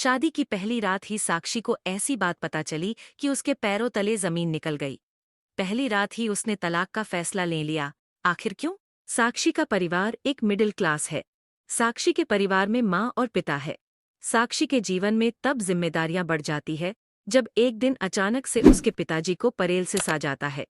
शादी की पहली रात ही साक्षी को ऐसी बात पता चली कि उसके पैरों तले जमीन निकल गई। पहली रात ही उसने तलाक का फैसला ले लिया। आखिर क्यों? साक्षी का परिवार एक मिडिल क्लास है। साक्षी के परिवार में माँ और पिता है। साक्षी के जीवन में तब जिम्मेदारियां बढ़ जाती है जब एक दिन अचानक से उसके पिताजी को परेलसिस आ जाता है।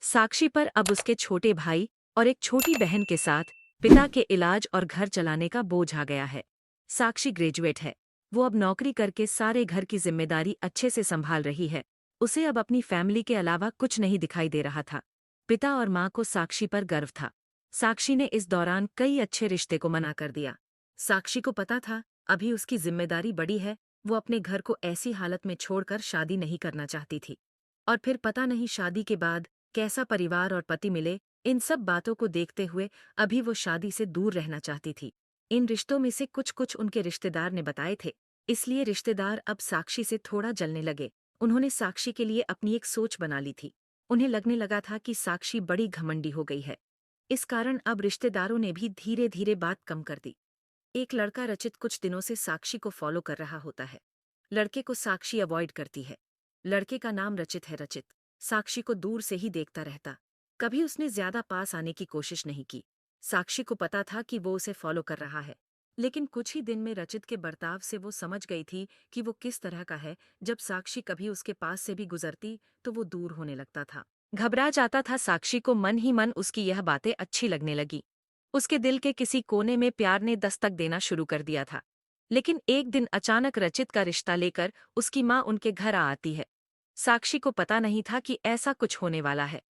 साक्षी पर अब उसके छोटे भाई और एक छोटी बहन के साथ पिता के इलाज और घर चलाने का बोझ आ गया है। साक्षी ग्रेजुएट है। वो अब नौकरी करके सारे घर की जिम्मेदारी अच्छे से संभाल रही है। उसे अब अपनी फैमिली के अलावा कुछ नहीं दिखाई दे रहा था। पिता और माँ को साक्षी पर गर्व था। साक्षी ने इस दौरान कई अच्छे रिश्ते को मना कर दिया। साक्षी को पता था अभी उसकी जिम्मेदारी बड़ी है। वो अपने घर को ऐसी हालत में छोड़कर शादी नहीं करना चाहती थी। और फिर पता नहीं शादी के बाद कैसा परिवार और पति मिले। इन सब बातों को देखते हुए अभी वो शादी से दूर रहना चाहती थी। इन रिश्तों में से कुछ कुछ उनके रिश्तेदार ने बताए थे, इसलिए रिश्तेदार अब साक्षी से थोड़ा जलने लगे। उन्होंने साक्षी के लिए अपनी एक सोच बना ली थी। उन्हें लगने लगा था कि साक्षी बड़ी घमंडी हो गई है। इस कारण अब रिश्तेदारों ने भी धीरे धीरे बात कम कर दी। एक लड़का रचित कुछ दिनों से साक्षी को फॉलो कर रहा होता है। लड़के को साक्षी अवॉइड करती है। लड़के का नाम रचित है। रचित साक्षी को दूर से ही देखता रहता। कभी उसने ज्यादा पास आने की कोशिश नहीं की। साक्षी को पता था कि वो उसे फॉलो कर रहा है, लेकिन कुछ ही दिन में रचित के बर्ताव से वो समझ गई थी कि वो किस तरह का है। जब साक्षी कभी उसके पास से भी गुजरती तो वो दूर होने लगता था। घबरा जाता था। साक्षी को मन ही मन उसकी यह बातें अच्छी लगने लगी। उसके दिल के किसी कोने में प्यार ने दस्तक देना शुरू कर दिया था। लेकिन एक दिन अचानक रचित का रिश्ता लेकर उसकी माँ उनके घर आ आती है। साक्षी को पता नहीं था कि ऐसा कुछ होने वाला है।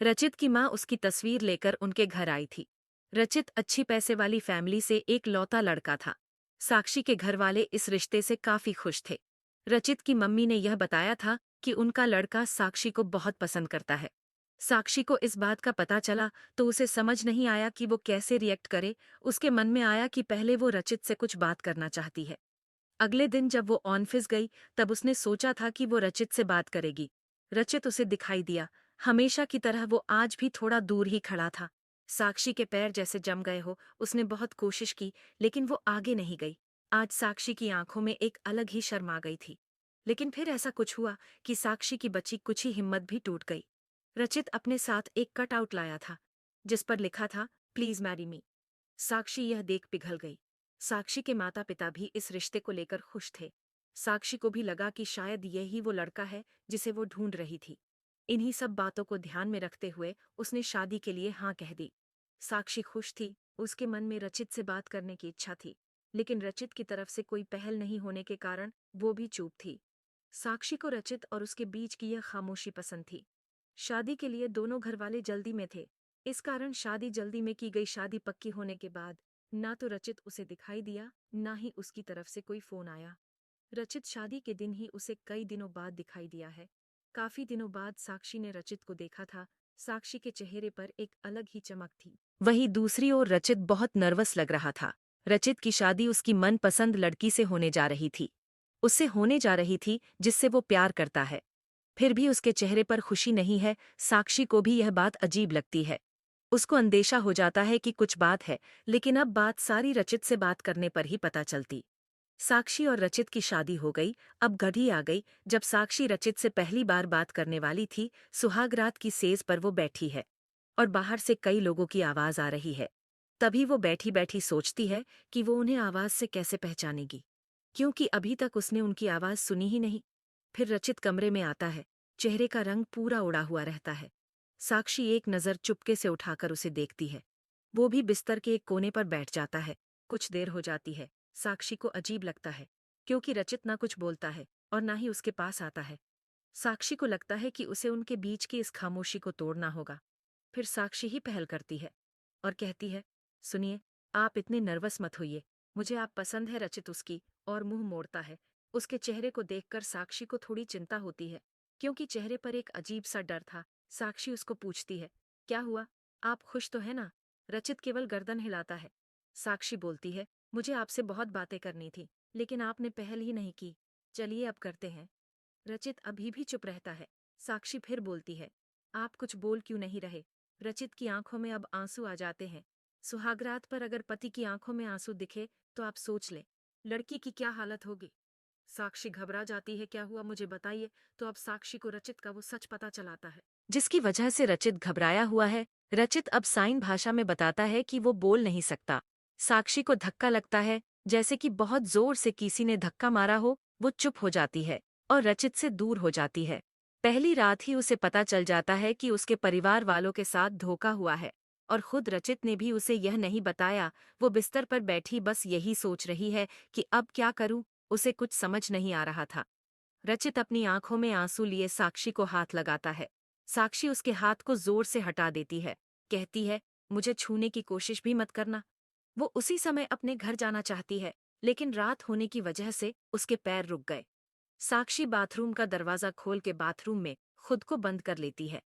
रचित की माँ उसकी तस्वीर लेकर उनके घर आई थी। रचित अच्छी पैसे वाली फैमिली से एक लौता लड़का था। साक्षी के घर वाले इस रिश्ते से काफी खुश थे। रचित की मम्मी ने यह बताया था कि उनका लड़का साक्षी को बहुत पसंद करता है। साक्षी को इस बात का पता चला तो उसे समझ नहीं आया कि वो कैसे रिएक्ट करे। उसके मन में आया कि पहले वो रचित से कुछ बात करना चाहती है। अगले दिन जब वो ऑफिस गई तब उसने सोचा था कि वो रचित से बात करेगी। रचित उसे दिखाई दिया। हमेशा की तरह वो आज भी थोड़ा दूर ही खड़ा था। साक्षी के पैर जैसे जम गए हो। उसने बहुत कोशिश की, लेकिन वो आगे नहीं गई। आज साक्षी की आंखों में एक अलग ही शर्म आ गई थी। लेकिन फिर ऐसा कुछ हुआ कि साक्षी की बची कुछ ही हिम्मत भी टूट गई। रचित अपने साथ एक कट आउट लाया था जिस पर लिखा था, प्लीज मैरी मी। साक्षी यह देख पिघल गई। साक्षी के माता पिता भी इस रिश्ते को लेकर खुश थे। साक्षी को भी लगा कि शायद यही वो लड़का है जिसे वो ढूंढ रही थी। इन्हीं सब बातों को ध्यान में रखते हुए उसने शादी के लिए हाँ कह दी। साक्षी खुश थी। उसके मन में रचित से बात करने की इच्छा थी, लेकिन रचित की तरफ से कोई पहल नहीं होने के कारण वो भी चुप थी। साक्षी को रचित और उसके बीच की यह खामोशी पसंद थी। शादी के लिए दोनों घरवाले जल्दी में थे। इस कारण शादी जल्दी में की गई। शादी पक्की होने के बाद ना तो रचित उसे दिखाई दिया, ना ही उसकी तरफ से कोई फोन आया। रचित शादी के दिन ही उसे कई दिनों बाद दिखाई दिया है। काफी दिनों बाद साक्षी ने रचित को देखा था। साक्षी के चेहरे पर एक अलग ही चमक थी। वहीं दूसरी ओर रचित बहुत नर्वस लग रहा था। रचित की शादी उसकी मनपसंद लड़की से होने जा रही थी। उससे होने जा रही थी जिससे वो प्यार करता है। फिर भी उसके चेहरे पर खुशी नहीं है। साक्षी को भी यह बात अजीब लगती है। उसको अंदेशा हो जाता है कि कुछ बात है, लेकिन अब बात सारी रचित से बात करने पर ही पता चलती। साक्षी और रचित की शादी हो गई। अब घड़ी आ गई जब साक्षी रचित से पहली बार बात करने वाली थी। सुहागरात की सेज पर वो बैठी है और बाहर से कई लोगों की आवाज आ रही है। तभी वो बैठी बैठी सोचती है कि वो उन्हें आवाज से कैसे पहचानेगी, क्योंकि अभी तक उसने उनकी आवाज सुनी ही नहीं। फिर रचित कमरे में आता है। चेहरे का रंग पूरा उड़ा हुआ रहता है। साक्षी एक नज़र चुपके से उठाकर उसे देखती है। वो भी बिस्तर के एक कोने पर बैठ जाता है। कुछ देर हो जाती है। साक्षी को अजीब लगता है, क्योंकि रचित ना कुछ बोलता है और ना ही उसके पास आता है। साक्षी को लगता है कि उसे उनके बीच की इस खामोशी को तोड़ना होगा। फिर साक्षी ही पहल करती है और कहती है, सुनिए, आप इतने नर्वस मत होइए। मुझे आप पसंद है। रचित उसकी और मुंह मोड़ता है। उसके चेहरे को देखकर साक्षी को थोड़ी चिंता होती है, क्योंकि चेहरे पर एक अजीब सा डर था। साक्षी उसको पूछती है, क्या हुआ? आप खुश तो है ना? रचित केवल गर्दन हिलाता है। साक्षी बोलती है, मुझे आपसे बहुत बातें करनी थी, लेकिन आपने पहल ही नहीं की। चलिए अब करते हैं। रचित अभी भी चुप रहता है। साक्षी फिर बोलती है, आप कुछ बोल क्यों नहीं रहे? रचित की आंखों में अब आंसू आ जाते हैं। सुहागरात पर अगर पति की आंखों में आंसू दिखे तो आप सोच लें, लड़की की क्या हालत होगी। साक्षी घबरा जाती है, क्या हुआ मुझे बताइए। तो अब साक्षी को रचित का वो सच पता चलाता है, जिसकी वजह से रचित घबराया हुआ है। रचित अब साइन भाषा में बताता है कि वो बोल नहीं सकता। साक्षी को धक्का लगता है, जैसे कि बहुत जोर से किसी ने धक्का मारा हो। वो चुप हो जाती है और रचित से दूर हो जाती है। पहली रात ही उसे पता चल जाता है कि उसके परिवार वालों के साथ धोखा हुआ है, और खुद रचित ने भी उसे यह नहीं बताया। वो बिस्तर पर बैठी बस यही सोच रही है कि अब क्या करूं। उसे कुछ समझ नहीं आ रहा था। रचित अपनी आंखों में आंसू लिए साक्षी को हाथ लगाता है। साक्षी उसके हाथ को जोर से हटा देती है, कहती है, मुझे छूने की कोशिश भी मत करना। वो उसी समय अपने घर जाना चाहती है, लेकिन रात होने की वजह से उसके पैर रुक गए। साक्षी बाथरूम का दरवाजा खोल के बाथरूम में खुद को बंद कर लेती है।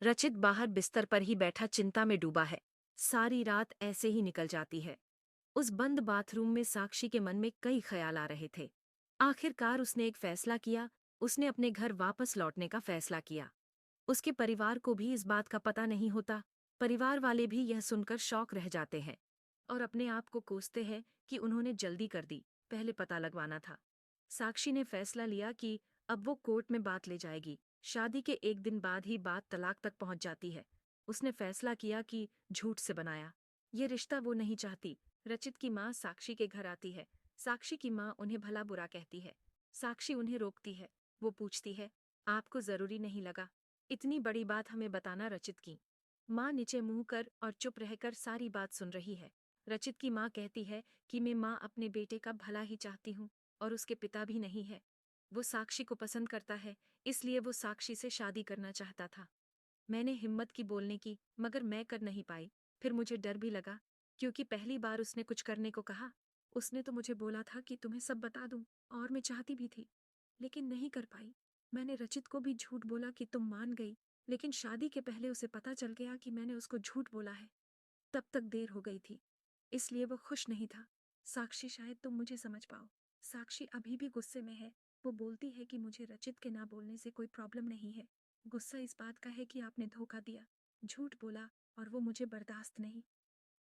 रचित बाहर बिस्तर पर ही बैठा चिंता में डूबा है। सारी रात ऐसे ही निकल जाती है। उस बंद बाथरूम में साक्षी के मन में कई ख्याल आ रहे थे। आखिरकार उसने एक फैसला किया। उसने अपने घर वापस लौटने का फैसला किया। उसके परिवार को भी इस बात का पता नहीं होता। परिवार वाले भी यह सुनकर शॉक रह जाते हैं और अपने आप को कोसते हैं कि उन्होंने जल्दी कर दी, पहले पता लगवाना था। साक्षी ने फैसला लिया कि अब वो कोर्ट में बात ले जाएगी। शादी के एक दिन बाद ही बात तलाक तक पहुंच जाती है। उसने फैसला किया कि झूठ से बनाया। ये रिश्ता वो नहीं चाहती। रचित की माँ साक्षी के घर आती है। साक्षी की माँ उन्हें भला बुरा कहती है। साक्षी उन्हें रोकती है। वो पूछती है, आपको जरूरी नहीं लगा इतनी बड़ी बात हमें बताना? रचित की माँ नीचे मुंह कर और चुप रहकर सारी बात सुन रही है। रचित की माँ कहती है कि मैं माँ अपने बेटे का भला ही चाहती हूँ और उसके पिता भी नहीं है। वो साक्षी को पसंद करता है, इसलिए वो साक्षी से शादी करना चाहता था। मैंने हिम्मत की बोलने की, मगर मैं कर नहीं पाई। फिर मुझे डर भी लगा, क्योंकि पहली बार उसने कुछ करने को कहा। उसने तो मुझे बोला था कि तुम्हें सब बता दूं, और मैं चाहती भी थी, लेकिन नहीं कर पाई। मैंने रचित को भी झूठ बोला कि तुम मान गई, लेकिन शादी के पहले उसे पता चल गया कि मैंने उसको झूठ बोला है। तब तक देर हो गई थी, इसलिए वो खुश नहीं था। साक्षी, शायद तुम मुझे समझ पाओ। साक्षी अभी भी गुस्से में है। वो बोलती है कि मुझे रचित के ना बोलने से कोई प्रॉब्लम नहीं है। गुस्सा इस बात का है कि आपने धोखा दिया, झूठ बोला, और वो मुझे बर्दाश्त नहीं।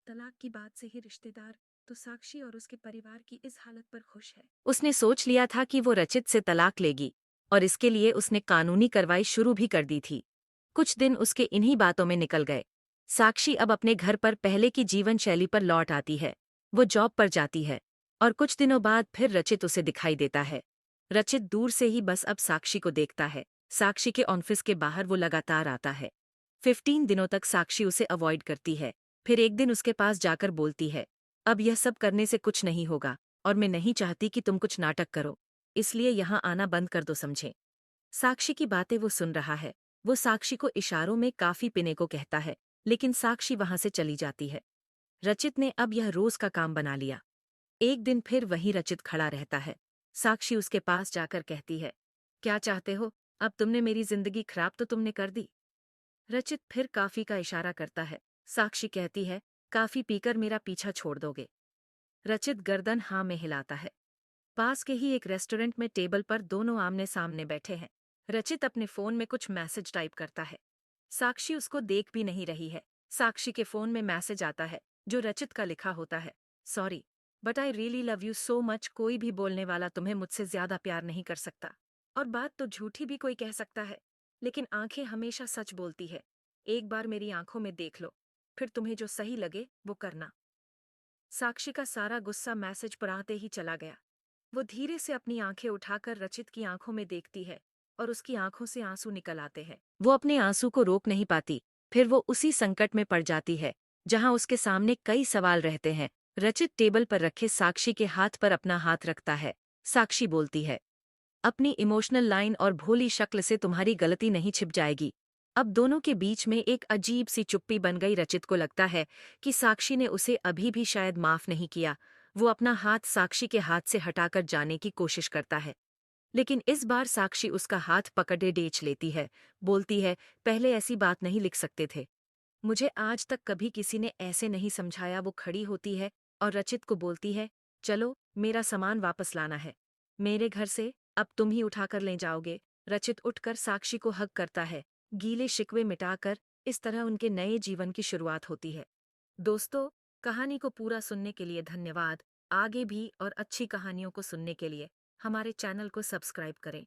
तलाक की बात से ही रिश्तेदार तो साक्षी और उसके परिवार की इस हालत पर खुश है। उसने सोच लिया था कि वो रचित से तलाक लेगी, और इसके लिए उसने कानूनी कार्रवाई शुरू भी कर दी थी। कुछ दिन उसके इन्हीं बातों में निकल गए। साक्षी अब अपने घर पर पहले की जीवन शैली पर लौट आती है। वो जॉब पर जाती है, और कुछ दिनों बाद फिर रचित उसे दिखाई देता है। रचित दूर से ही बस अब साक्षी को देखता है। साक्षी के ऑफिस के बाहर वो लगातार आता है। 15 दिनों तक साक्षी उसे अवॉइड करती है। फिर एक दिन उसके पास जाकर बोलती है, अब यह सब करने से कुछ नहीं होगा, और मैं नहीं चाहती कि तुम कुछ नाटक करो, इसलिए यहाँ आना बंद कर दो, समझे? साक्षी की बातें वो सुन रहा है। वो साक्षी को इशारों में काफी पीने को कहता है, लेकिन साक्षी वहां से चली जाती है। रचित ने अब यह रोज का काम बना लिया। एक दिन फिर वही रचित खड़ा रहता है। साक्षी उसके पास जाकर कहती है, क्या चाहते हो? अब तुमने मेरी जिंदगी खराब तो तुमने कर दी। रचित फिर काफी का इशारा करता है। साक्षी कहती है, काफी पीकर मेरा पीछा छोड़ दोगे? रचित गर्दन हाँ में हिलाता है। पास के ही एक रेस्टोरेंट में टेबल पर दोनों आमने सामने बैठे हैं। रचित अपने फोन में कुछ मैसेज टाइप करता है। साक्षी उसको देख भी नहीं रही है। साक्षी के फोन में मैसेज आता है, जो रचित का लिखा होता है, sorry but I really love you so much. कोई भी बोलने वाला तुम्हें मुझसे ज्यादा प्यार नहीं कर सकता, और बात तो झूठी भी कोई कह सकता है, लेकिन आंखें हमेशा सच बोलती है। एक बार मेरी आंखों में देख लो, फिर तुम्हें जो सही लगे वो करना। साक्षी का सारा गुस्सा मैसेज पढ़ाते ही चला गया। वो धीरे से अपनी आंखें उठाकर रचित की आंखों में देखती है, और उसकी आंखों से आंसू निकल आते हैं। वो अपने आंसू को रोक नहीं पाती। फिर वो उसी संकट में पड़ जाती है जहां उसके सामने कई सवाल रहते हैं। रचित टेबल पर रखे साक्षी के हाथ पर अपना हाथ रखता है। साक्षी बोलती है, अपनी इमोशनल लाइन और भोली शक्ल से तुम्हारी गलती नहीं छिप जाएगी। अब दोनों के बीच में एक अजीब सी चुप्पी बन गई। रचित को लगता है कि साक्षी ने उसे अभी भी शायद माफ नहीं किया। वो अपना हाथ साक्षी के हाथ से हटाकर जाने की कोशिश करता है, लेकिन इस बार साक्षी उसका हाथ पकड़े डेंच लेती है। बोलती है, पहले ऐसी बात नहीं लिख सकते थे। मुझे आज तक कभी किसी ने ऐसे नहीं समझाया। वो खड़ी होती है और रचित को बोलती है, चलो, मेरा सामान वापस लाना है मेरे घर से, अब तुम ही उठाकर ले जाओगे। रचित उठकर साक्षी को हग करता है, गीले शिकवे मिटाकर। इस तरह उनके नए जीवन की शुरुआत होती है। दोस्तों, कहानी को पूरा सुनने के लिए धन्यवाद। आगे भी और अच्छी कहानियों को सुनने के लिए हमारे चैनल को सब्सक्राइब करें।